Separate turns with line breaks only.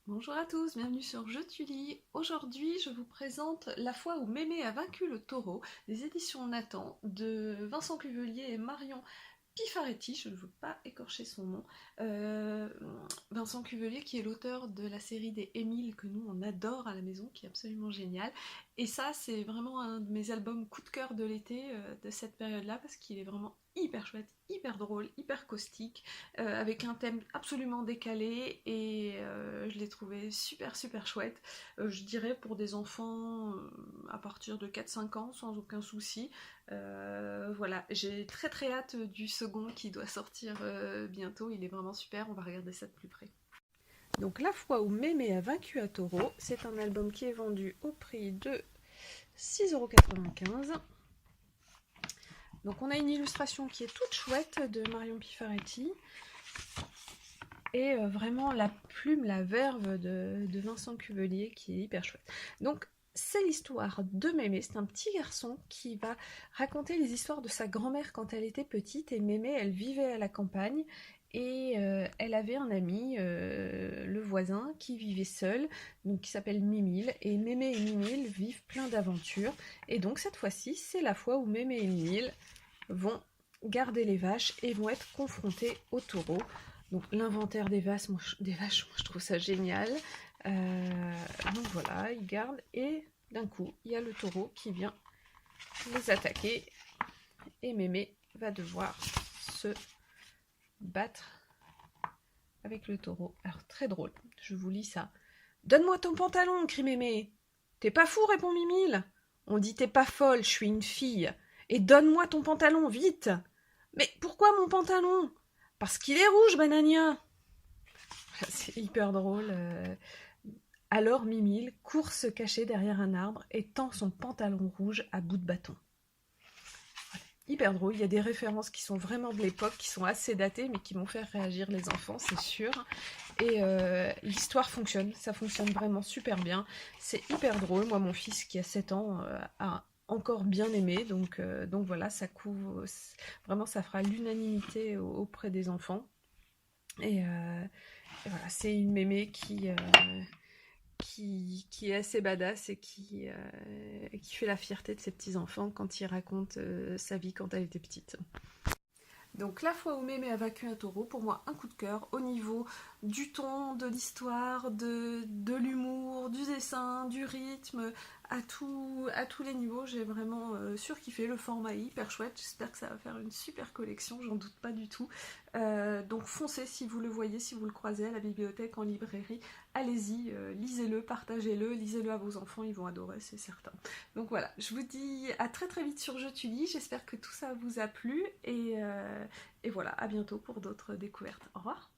Bonjour à tous, bienvenue sur Je tu lis. Aujourd'hui, je vous présente La fois où Mémé a vaincu le taureau, des éditions Nathan, de Vincent Cuvelier et Marion Pifaretti, je ne veux pas écorcher son nom. Euh, Vincent Cuvelier qui est l'auteur de la série des Émile que nous on adore à la maison, qui est absolument génial. Et ça, c'est vraiment un de mes albums coup de cœur de l'été, de cette période-là, parce qu'il est vraiment hyper chouette, hyper drôle, hyper caustique, avec un thème absolument décalé, et je l'ai trouvé super super chouette. Je dirais pour des enfants à partir de 4-5 ans, sans aucun souci. Voilà, j'ai très très hâte du second qui doit sortir bientôt, il est vraiment super, on va regarder ça de plus près. Donc La fois où Mémé a vaincu un taureau, c'est un album qui est vendu au prix de 6,95 €. Donc on a une illustration qui est toute chouette de Marion Pifaretti, et vraiment la plume, la verve de Vincent Cuvelier qui est hyper chouette. Donc c'est l'histoire de Mémé, c'est un petit garçon qui va raconter les histoires de sa grand-mère quand elle était petite, et Mémé elle vivait à la campagne, et elle avait un ami, le voisin, qui vivait seul, donc qui s'appelle Mimile, et Mémé et Mimile vivent plein d'aventures, et donc cette fois-ci c'est la fois où Mémé et Mimile vont garder les vaches et vont être confrontés au taureau. Donc l'inventaire des vaches, moi je trouve ça génial. Donc voilà, ils gardent, et d'un coup, il y a le taureau qui vient les attaquer, et Mémé va devoir se battre avec le taureau. Alors très drôle, je vous lis ça. Donne-moi ton pantalon, crie Mémé. T'es pas fou, répond Mimile. On dit t'es pas folle, je suis une fille. Et donne-moi ton pantalon, vite. Mais pourquoi mon pantalon? Parce qu'il est rouge, Banania. C'est hyper drôle. Alors Mimile court se cacher derrière un arbre et tend son pantalon rouge à bout de bâton. Voilà. Hyper drôle, il y a des références qui sont vraiment de l'époque, qui sont assez datées, mais qui vont faire réagir les enfants, c'est sûr. Et l'histoire fonctionne, ça fonctionne vraiment super bien. C'est hyper drôle. Moi, mon fils qui a 7 ans a encore bien aimé, donc voilà, ça couvre, vraiment ça fera l'unanimité auprès des enfants. Et voilà, c'est une mémé qui est assez badass, et qui fait la fierté de ses petits-enfants quand il raconte sa vie quand elle était petite. Donc La fois où Mémé a vaincu un taureau, pour moi un coup de cœur au niveau du ton, de l'histoire, de l'humour, du dessin, du rythme, à tous les niveaux. J'ai vraiment surkiffé, le format est hyper chouette, j'espère que ça va faire une super collection, j'en doute pas du tout. Donc foncez si vous le voyez, si vous le croisez à la bibliothèque, en librairie, allez-y, lisez-le, partagez-le, lisez-le à vos enfants, ils vont adorer, c'est certain. Donc voilà, je vous dis à très très vite sur Je tu lis, j'espère que tout ça vous a plu, et voilà, à bientôt pour d'autres découvertes. Au revoir.